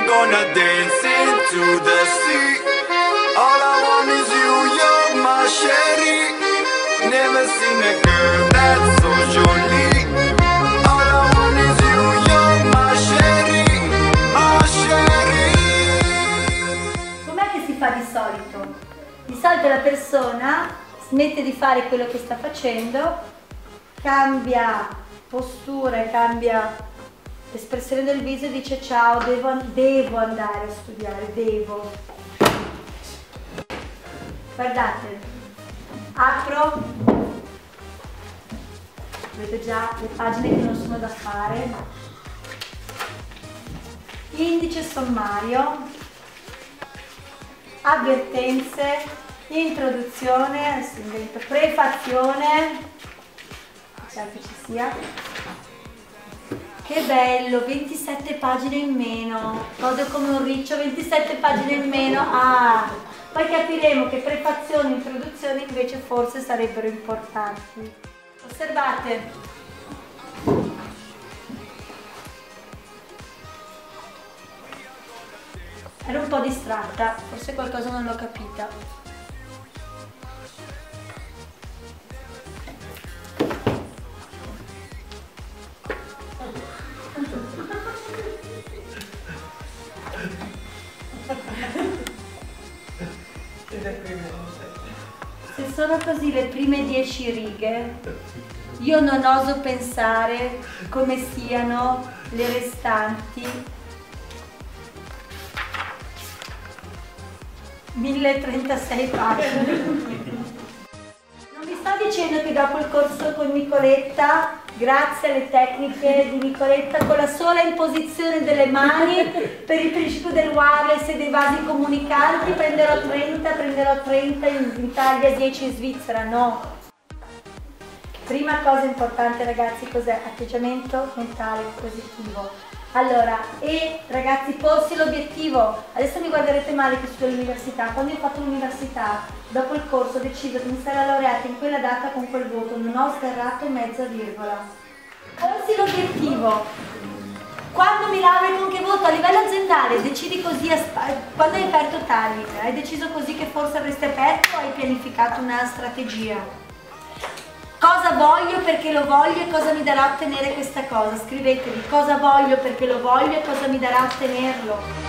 gonna dance into the sea. All I want is you, you're my sherry. Never seen a girl that's so jolie. All I want is you, you're my sherry, my sherry. Com'è che si fa di solito? Di solito la persona smette di fare quello che sta facendo, cambia postura e cambia l'espressione del viso e dice ciao, devo andare a studiare, devo. Guardate, apro, vedo già le pagine che non sono da fare, indice sommario, avvertenze, introduzione, adesso invento prefazione, diciamo che ci sia. Che bello, 27 pagine in meno, godo come un riccio, 27 pagine in meno, poi capiremo che prefazioni e introduzioni invece forse sarebbero importanti. Osservate. Ero un po' distratta, forse qualcosa non l'ho capita. Se sono così le prime 10 righe, io non oso pensare come siano le restanti 1036 pagine. Non vi sto dicendo che dopo il corso con Nicoletta, grazie alle tecniche di Nicoletta, con la sola imposizione delle mani per il principio del wireless e dei vasi comunicanti prenderò 30 in Italia, 10 in Svizzera, no. Prima cosa importante ragazzi, cos'è? Atteggiamento mentale positivo. Allora, e ragazzi, porsi l'obiettivo. Adesso mi guarderete male che studio all'università. Quando io ho fatto l'università, dopo il corso ho deciso che mi sarei laureata in quella data con quel voto, non ho sgarrato mezza virgola. Porsi l'obiettivo. Quando mi laurei con che voto? A livello aziendale, decidi così, quando hai aperto Tallinn, hai deciso così che forse avresti aperto o hai pianificato una strategia? Cosa voglio perché lo voglio e cosa mi darà a ottenere questa cosa? Scrivetevi cosa voglio perché lo voglio e cosa mi darà a ottenerlo.